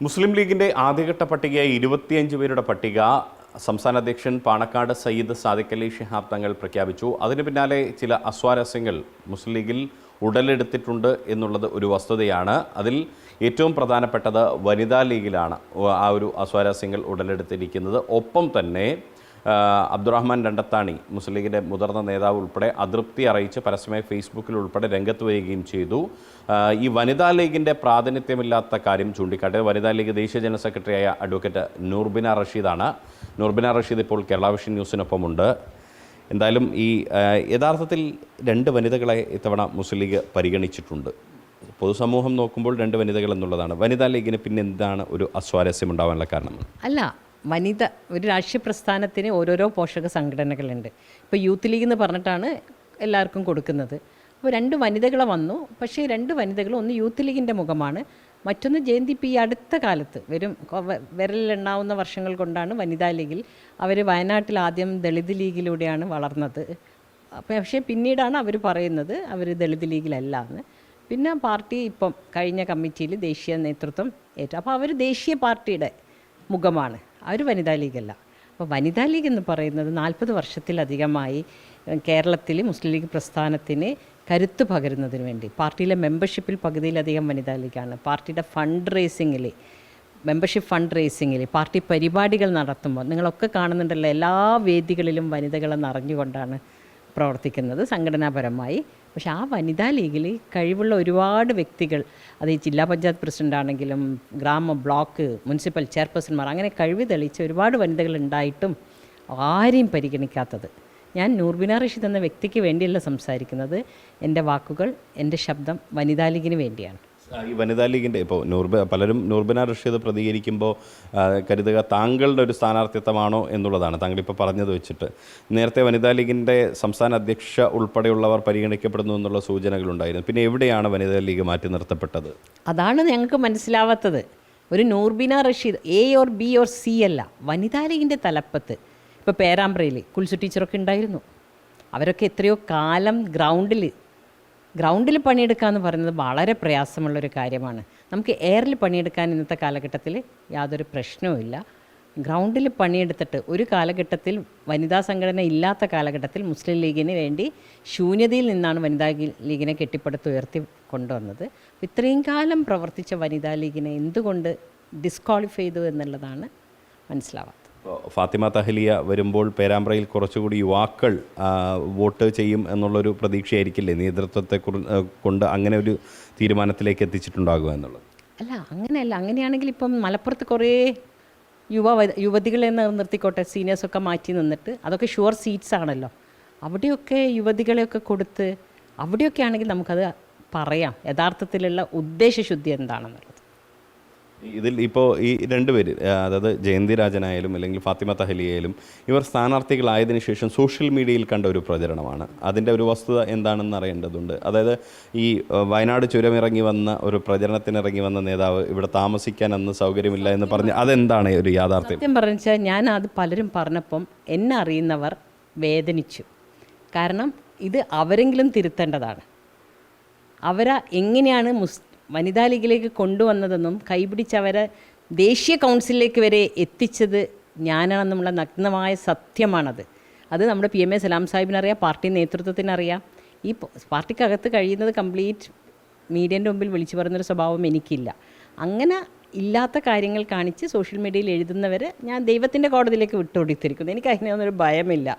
മുസ്ലിം ലീഗിൻ്റെ ആദ്യഘട്ട പട്ടികയായി 25 പേരുടെ പട്ടിക സംസ്ഥാന അധ്യക്ഷൻ പാണക്കാട് സയ്യിദ് സാദിഖ് അലി ശിഹാബ് തങ്ങൾ പ്രഖ്യാപിച്ചു. അതിന് പിന്നാലെ ചില അസ്വാരസ്യങ്ങൾ മുസ്ലിം ലീഗിൽ ഉടലെടുത്തിട്ടുണ്ട് എന്നുള്ളത് ഒരു വസ്തുതയാണ്. അതിൽ ഏറ്റവും പ്രധാനപ്പെട്ടത് വനിതാ ലീഗിലാണ് ആ ഒരു അസ്വാരസ്യങ്ങൾ ഉടലെടുത്തിരിക്കുന്നത്. ഒപ്പം തന്നെ അബ്ദുറഹ്മാൻ രണ്ടത്താണി മുസ്ലിം ലീഗിൻ്റെ മുതിർന്ന നേതാവ് ഉൾപ്പെടെ അതൃപ്തി അറിയിച്ച് പരസ്യമായി ഫേസ്ബുക്കിൽ ഉൾപ്പെടെ രംഗത്ത് വരികയും ചെയ്തു. ഈ വനിതാ ലീഗിൻ്റെ പ്രാതിനിധ്യമില്ലാത്ത കാര്യം ചൂണ്ടിക്കാട്ടി വനിതാ ലീഗ് ദേശീയ ജനറൽ സെക്രട്ടറിയായ അഡ്വക്കേറ്റ് നൂർബിന റഷീദാണ്. നൂർബിന റഷീദ് ഇപ്പോൾ കേരള വിഷൻ ന്യൂസിനൊപ്പമുണ്ട്. എന്തായാലും ഈ യഥാർത്ഥത്തിൽ 2 വനിതകളെ ഇത്തവണ മുസ്ലിം ലീഗ് പരിഗണിച്ചിട്ടുണ്ട്. പൊതുസമൂഹം നോക്കുമ്പോൾ 2 വനിതകൾ എന്നുള്ളതാണ്. വനിതാ ലീഗിന് പിന്നെ എന്താണ് ഒരു അസ്വാരസ്യം ഉണ്ടാവാനുള്ള കാരണം? അല്ല, വനിത ഒരു രാഷ്ട്രീയ പ്രസ്ഥാനത്തിന് ഓരോരോ പോഷക സംഘടനകളുണ്ട്. ഇപ്പോൾ യൂത്ത് ലീഗ് എന്ന് പറഞ്ഞിട്ടാണ് എല്ലാവർക്കും കൊടുക്കുന്നത്. അപ്പോൾ 2 വനിതകളെ വന്നു. പക്ഷേ 2 വനിതകളും ഒന്ന് യൂത്ത് ലീഗിൻ്റെ മുഖമാണ്, മറ്റൊന്ന് ജയന്തി പി. അടുത്ത കാലത്ത് വിരലിലെണ്ണാവുന്ന വർഷങ്ങൾ കൊണ്ടാണ് വനിതാ ലീഗിൽ അവർ വയനാട്ടിൽ ആദ്യം ദളിത് ലീഗിലൂടെയാണ് വളർന്നത്. പക്ഷേ പിന്നീടാണ് അവർ പറയുന്നത് അവർ ദളിത് ലീഗിലല്ല എന്ന്. പിന്നെ പാർട്ടി ഇപ്പം കഴിഞ്ഞ കമ്മിറ്റിയിൽ ദേശീയ നേതൃത്വം ഏറ്റു. അപ്പോൾ അവർ ദേശീയ പാർട്ടിയുടെ മുഖമാണ്, അവർ വനിതാ ലീഗല്ല. അപ്പോൾ വനിതാ ലീഗ് എന്ന് പറയുന്നത് 40 വർഷത്തിലധികമായി കേരളത്തിൽ മുസ്ലിം ലീഗ് പ്രസ്ഥാനത്തിന് കരുത്ത് പകരുന്നതിന് വേണ്ടി പാർട്ടിയിലെ മെമ്പർഷിപ്പിൽ പകുതിയിലധികം വനിതാ ലീഗാണ്. പാർട്ടിയുടെ മെമ്പർഷിപ്പ് ഫണ്ട് റേസിങ്ങിൽ പാർട്ടി പരിപാടികൾ നടത്തുമ്പോൾ നിങ്ങളൊക്കെ കാണുന്നുണ്ടല്ലോ, എല്ലാ വേദികളിലും വനിതകളെ നിറഞ്ഞുകൊണ്ടാണ് പ്രവർത്തിക്കുന്നത് സംഘടനാപരമായി. പക്ഷേ ആ വനിതാ ലീഗിൽ കഴിവുള്ള ഒരുപാട് വ്യക്തികൾ, അത് ഈ ജില്ലാ പഞ്ചായത്ത് പ്രസിഡന്റ് ആണെങ്കിലും ബ്ലോക്ക് മുനിസിപ്പൽ ചെയർപേഴ്സൺമാർ, അങ്ങനെ കഴിവ് തെളിയിച്ച ഒരുപാട് വനിതകൾ ഉണ്ടായിട്ടും ആരെയും പരിഗണിക്കാത്തത്. ഞാൻ നൂർബിന റഷീദ് എന്ന വ്യക്തിക്ക് വേണ്ടിയല്ല സംസാരിക്കുന്നത്. എൻ്റെ വാക്കുകൾ, എൻ്റെ ശബ്ദം വനിതാ ലീഗിന് വേണ്ടിയാണ്. ഈ വനിതാ ലീഗിൻ്റെ ഇപ്പോൾ പലരും നൂർബിന റഷീദ് പ്രതികരിക്കുമ്പോൾ കരുതുക താങ്കളുടെ ഒരു സ്ഥാനാർത്ഥിത്വമാണോ എന്നുള്ളതാണ്. താങ്കളിപ്പോൾ പറഞ്ഞത് വെച്ചിട്ട് നേരത്തെ വനിതാ ലീഗിൻ്റെ സംസ്ഥാന അധ്യക്ഷ ഉൾപ്പെടെയുള്ളവർ പരിഗണിക്കപ്പെടുന്നു എന്നുള്ള സൂചനകളുണ്ടായിരുന്നു. പിന്നെ എവിടെയാണ് വനിതാ ലീഗ് മാറ്റി നിർത്തപ്പെട്ടത്? അതാണ് ഞങ്ങൾക്ക് മനസ്സിലാവാത്തത്. ഒരു Noorbina Rasheed A or B or C അല്ല, വനിതാ ലീഗിൻ്റെ തലപ്പത്ത് ഇപ്പോൾ പേരാമ്പ്രയിൽ കുൽസു ടീച്ചറൊക്കെ ഉണ്ടായിരുന്നു. അവരൊക്കെ എത്രയോ കാലം ഗ്രൗണ്ടിൽ പണിയെടുക്കുക എന്ന് പറയുന്നത് വളരെ പ്രയാസമുള്ളൊരു കാര്യമാണ്. നമുക്ക് എയറിൽ പണിയെടുക്കാൻ ഇന്നത്തെ കാലഘട്ടത്തിൽ യാതൊരു പ്രശ്നവുമില്ല. ഗ്രൗണ്ടിൽ പണിയെടുത്തിട്ട് ഒരു കാലഘട്ടത്തിൽ വനിതാ സംഘടന ഇല്ലാത്ത കാലഘട്ടത്തിൽ മുസ്ലിം ലീഗിന് വേണ്ടി ശൂന്യതയിൽ നിന്നാണ് വനിതാ ലീഗിനെ കെട്ടിപ്പടുത്ത് ഉയർത്തി കൊണ്ടുവന്നത്. ഇത്രയും കാലം പ്രവർത്തിച്ച വനിതാ ലീഗിനെ എന്തുകൊണ്ട് ഡിസ്ക്വാളിഫൈ ചെയ്തു എന്നുള്ളതാണ് മനസ്സിലാവാത്തത്. ഫാത്തിമ തഹലിയ വരുമ്പോൾ പേരാമ്പ്രയിൽ കുറച്ചുകൂടി യുവാക്കൾ വോട്ട് ചെയ്യും എന്നുള്ളൊരു പ്രതീക്ഷയായിരിക്കില്ലേ നേതൃത്വത്തെ കൊണ്ട് അങ്ങനെ ഒരു തീരുമാനത്തിലേക്ക് എത്തിച്ചിട്ടുണ്ടാകുക എന്നുള്ളത്? അല്ല, അങ്ങനെയല്ല. അങ്ങനെയാണെങ്കിൽ ഇപ്പം മലപ്പുറത്ത് കുറേ യുവതികളെ നിർത്തിക്കോട്ടെ, സീനിയേഴ്സൊക്കെ മാറ്റി നിന്നിട്ട് അതൊക്കെ ഷുവർ സീറ്റ്സ് ആണല്ലോ. അവിടെയൊക്കെ യുവതികളെയൊക്കെ കൊടുത്ത് അവിടെയൊക്കെ ആണെങ്കിൽ നമുക്കത് പറയാം യഥാർത്ഥത്തിലുള്ള ഉദ്ദേശശുദ്ധി എന്താണെന്നുള്ളത്. ഇതിൽ ഇപ്പോൾ ഈ 2 പേര്, അതായത് ജയന്തി രാജനായാലും അല്ലെങ്കിൽ ഫാത്തിമ തഹലിയായാലും, ഇവർ സ്ഥാനാർത്ഥികളായതിനു ശേഷം സോഷ്യൽ മീഡിയയിൽ കണ്ട ഒരു പ്രചരണമാണ്. അതിൻ്റെ ഒരു വസ്തുത എന്താണെന്ന് അറിയേണ്ടതുണ്ട്. അതായത് ഈ വയനാട് ചുരമിറങ്ങി വന്ന ഒരു പ്രചരണത്തിനിറങ്ങി വന്ന നേതാവ് ഇവിടെ താമസിക്കാൻ അന്ന് സൗകര്യമില്ല എന്ന് പറഞ്ഞ് അതെന്താണ് ഒരു യാഥാർത്ഥ്യം? സത്യം പറഞ്ഞാൽ ഞാൻ അത് പലരും പറഞ്ഞപ്പം എന്നെ അറിയുന്നവർ വേദനിച്ചു. കാരണം ഇത് അവരെങ്കിലും തിരുത്തേണ്ടതാണ്. എങ്ങനെയാണ് വനിതാ ലീഗിലേക്ക് കൊണ്ടുവന്നതെന്നും കൈപിടിച്ചവരെ ദേശീയ കൗൺസിലിലേക്ക് വരെ എത്തിച്ചത് ഞാനാണെന്നുള്ള നഗ്നമായ സത്യമാണത്. അത് നമ്മുടെ PMA സലാം സാഹിബിനറിയാം, പാർട്ടി നേതൃത്വത്തിനറിയാം. ഈ പാർട്ടിക്കകത്ത് കഴിയുന്നത് കംപ്ലീറ്റ് മീഡിയൻ്റെ മുമ്പിൽ വിളിച്ചു പറയുന്നൊരു സ്വഭാവം എനിക്കില്ല. അങ്ങനെ ഇല്ലാത്ത കാര്യങ്ങൾ കാണിച്ച് സോഷ്യൽ മീഡിയയിൽ എഴുതുന്നവർ ഞാൻ ദൈവത്തിൻ്റെ കോടതിയിലേക്ക് വിട്ടുകൊടുത്തിരിക്കുന്നു. എനിക്ക് അതിനൊന്നൊരു ഭയമില്ല.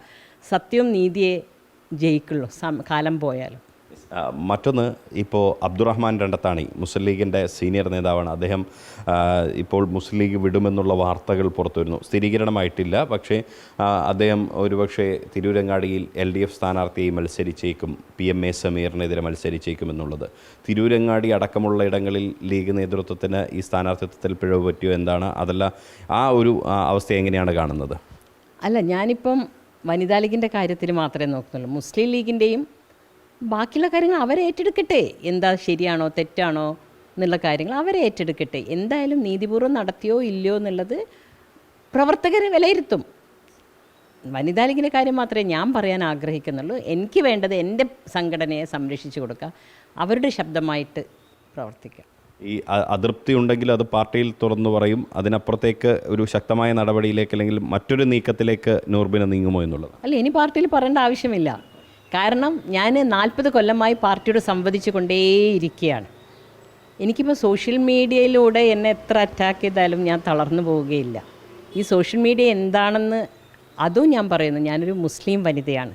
സത്യവും നീതിയെ ജയിക്കുള്ളൂ കാലം പോയാലും. മറ്റൊന്ന്, ഇപ്പോൾ അബ്ദുറഹ്മാൻ രണ്ടത്താണി മുസ്ലിം ലീഗിൻ്റെ സീനിയർ നേതാവാണ്. അദ്ദേഹം ഇപ്പോൾ മുസ്ലിം ലീഗ് വിടുമെന്നുള്ള വാർത്തകൾ പുറത്തു വരുന്നു. സ്ഥിരീകരണമായിട്ടില്ല. പക്ഷേ അദ്ദേഹം ഒരുപക്ഷെ തിരൂരങ്ങാടിയിൽ LDF സ്ഥാനാർത്ഥിയായി മത്സരിച്ചേക്കും, PMA സമീറിനെതിരെ മത്സരിച്ചേക്കും എന്നുള്ളത്. തിരൂരങ്ങാടി അടക്കമുള്ള ഇടങ്ങളിൽ ലീഗ് നേതൃത്വത്തിന് ഈ സ്ഥാനാർത്ഥിത്വത്തിൽ പിഴവ് പറ്റിയോ എന്താണ്? അതല്ല, ആ ഒരു അവസ്ഥ എങ്ങനെയാണ് കാണുന്നത്? അല്ല, ഞാനിപ്പം വനിതാ ലീഗിൻ്റെ കാര്യത്തിൽ മാത്രമേ നോക്കുന്നുള്ളൂ. മുസ്ലിം ലീഗിൻ്റെയും ബാക്കിയുള്ള കാര്യങ്ങൾ അവരെ ഏറ്റെടുക്കട്ടെ. എന്താ ശരിയാണോ തെറ്റാണോ എന്നുള്ള കാര്യങ്ങൾ അവരെ ഏറ്റെടുക്കട്ടെ. എന്തായാലും നീതിപൂർവ്വം നടത്തിയോ ഇല്ലയോ എന്നുള്ളത് പ്രവർത്തകരെ വിലയിരുത്തും. വനിതാ ലീഗിൻ്റെ കാര്യം മാത്രമേ ഞാൻ പറയാൻ ആഗ്രഹിക്കുന്നുള്ളൂ. എനിക്ക് വേണ്ടത് എൻ്റെ സംഘടനയെ സംരക്ഷിച്ചു കൊടുക്കുക, അവരുടെ ശബ്ദമായിട്ട് പ്രവർത്തിക്കുക. ഈ അതൃപ്തി ഉണ്ടെങ്കിൽ അത് പാർട്ടിയിൽ തുറന്നു പറയും, അതിനപ്പുറത്തേക്ക് ഒരു ശക്തമായ നടപടിയിലേക്ക് അല്ലെങ്കിൽ മറ്റൊരു നീക്കത്തിലേക്ക് നൂർബിന് നീങ്ങുമോ എന്നുള്ളത്? അല്ല, ഇനി പാർട്ടിയിൽ പറയേണ്ട ആവശ്യമില്ല. കാരണം ഞാൻ 40 കൊല്ലമായി പാർട്ടിയോട് സംവദിച്ചു കൊണ്ടേയിരിക്കുകയാണ്. എനിക്കിപ്പോൾ സോഷ്യൽ മീഡിയയിലൂടെ എന്നെ എത്ര അറ്റാക്ക് ചെയ്താലും ഞാൻ തളർന്നു പോവുകയില്ല. ഈ സോഷ്യൽ മീഡിയ എന്താണെന്ന് അതും ഞാൻ പറയുന്നു. ഞാനൊരു മുസ്ലിം വനിതയാണ്,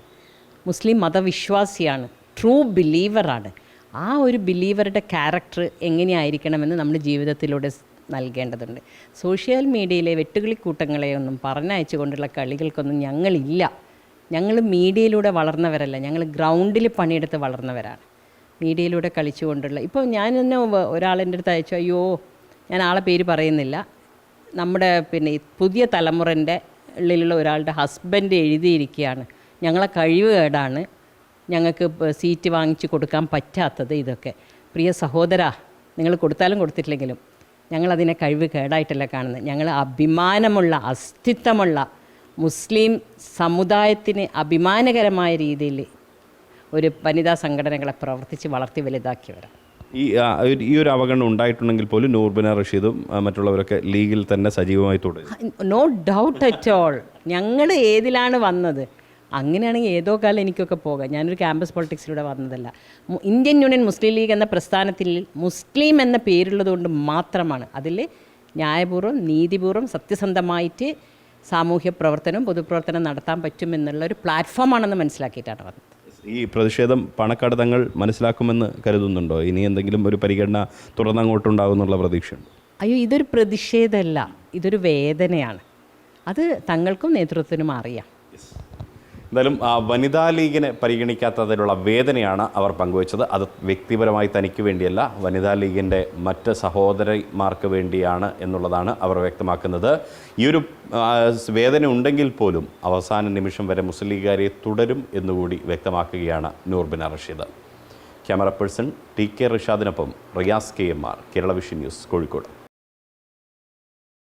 മുസ്ലിം മതവിശ്വാസിയാണ്, ട്രൂ ബിലീവറാണ്. ആ ഒരു ബിലീവറുടെ ക്യാരക്ടർ എങ്ങനെയായിരിക്കണമെന്ന് നമ്മുടെ ജീവിതത്തിലൂടെ നൽകേണ്ടതുണ്ട്. സോഷ്യൽ മീഡിയയിലെ വെട്ടുകിളിക്കൂട്ടങ്ങളെയൊന്നും പറഞ്ഞയച്ചു കൊണ്ടുള്ള കളികൾക്കൊന്നും ഞങ്ങളില്ല. ഞങ്ങൾ മീഡിയയിലൂടെ വളർന്നവരല്ല, ഞങ്ങൾ ഗ്രൗണ്ടിൽ പണിയെടുത്ത് വളർന്നവരാണ്. മീഡിയയിലൂടെ കളിച്ചുകൊണ്ടുള്ള ഇപ്പോൾ ഞാൻ തന്നെ ഒരാളെൻ്റെ അടുത്ത് അയച്ചു, അയ്യോ ഞാൻ ആളെ പേര് പറയുന്നില്ല, നമ്മുടെ ഈ പുതിയ തലമുറൻ്റെ ഉള്ളിലുള്ള ഒരാളുടെ ഹസ്ബൻഡ് എഴുതിയിരിക്കുകയാണ്, ഞങ്ങളെ കഴിവുകേടാണ്, ഞങ്ങൾക്ക് സീറ്റ് വാങ്ങിച്ച് കൊടുക്കാൻ പറ്റാത്തത്. ഇതൊക്കെ പ്രിയ സഹോദരാ, നിങ്ങൾ കൊടുത്താലും കൊടുത്തിട്ടില്ലെങ്കിലും ഞങ്ങളതിനെ കഴിവ് കേടായിട്ടല്ല കാണുന്നത്. ഞങ്ങൾ അഭിമാനമുള്ള അസ്തിത്വമുള്ള മുസ്ലിം സമുദായത്തിന് അഭിമാനകരമായ രീതിയിൽ ഒരു വനിതാ സംഘടനകളെ പ്രവർത്തിച്ച് വളർത്തി വലുതാക്കിയവരാണ്. ഈ ഒരു അവഗണന ഉണ്ടായിട്ടുണ്ടെങ്കിൽ പോലും നൂർബിന റഷീദും മറ്റുള്ളവരൊക്കെ ലീഗിൽ തന്നെ സജീവമായി തുടരും. No doubt at all. ഞങ്ങൾ ഏതിലാണ് വന്നത്, അങ്ങനെയാണെങ്കിൽ ഏതോ കാലം എനിക്കൊക്കെ പോകാം. ഞാനൊരു ക്യാമ്പസ് പൊളിറ്റിക്സിലൂടെ വന്നതല്ല. ഇന്ത്യൻ യൂണിയൻ മുസ്ലിം ലീഗ് എന്ന പ്രസ്ഥാനത്തിൽ മുസ്ലിം എന്ന പേരുള്ളതുകൊണ്ട് മാത്രമാണ്. അതിൽ ന്യായപൂർവ്വം നീതിപൂർവ്വം സത്യസന്ധമായിട്ട് സാമൂഹ്യ പ്രവർത്തനവും പൊതുപ്രവർത്തനം നടത്താൻ പറ്റുമെന്നുള്ള ഒരു പ്ലാറ്റ്ഫോമാണെന്ന് മനസ്സിലാക്കിയിട്ടാണ് വന്നത്. ഈ പ്രതിഷേധം പാണക്കാട് തങ്ങൾ മനസ്സിലാക്കുമെന്ന് കരുതുന്നുണ്ടോ? ഇനി എന്തെങ്കിലും ഒരു പരിഗണന തുടർന്നങ്ങോട്ടുണ്ടാകുന്നുള്ള പ്രതീക്ഷയുണ്ട്? അയ്യോ, ഇതൊരു പ്രതിഷേധമല്ല, ഇതൊരു വേദനയാണ്. അത് തങ്ങൾക്കും നേതൃത്വത്തിനും അറിയാം. എന്തായാലും വനിതാ ലീഗിനെ പരിഗണിക്കാത്തതിലുള്ള വേദനയാണ് അവർ പങ്കുവച്ചത്. അത് വ്യക്തിപരമായി തനിക്ക് വേണ്ടിയല്ല, വനിതാ ലീഗിൻ്റെ മറ്റ് സഹോദരിമാർക്ക് വേണ്ടിയാണ് എന്നുള്ളതാണ് അവർ വ്യക്തമാക്കുന്നത്. ഈ ഒരു വേദന ഉണ്ടെങ്കിൽ പോലും അവസാന നിമിഷം വരെ മുസ്ലിം ലീഗുകാരെ തുടരും എന്നുകൂടി വ്യക്തമാക്കുകയാണ് Noorbina Rasheed. Camera person TK റിഷാദിനൊപ്പം Riyas KMR, Kerala vision news, Kozhikode.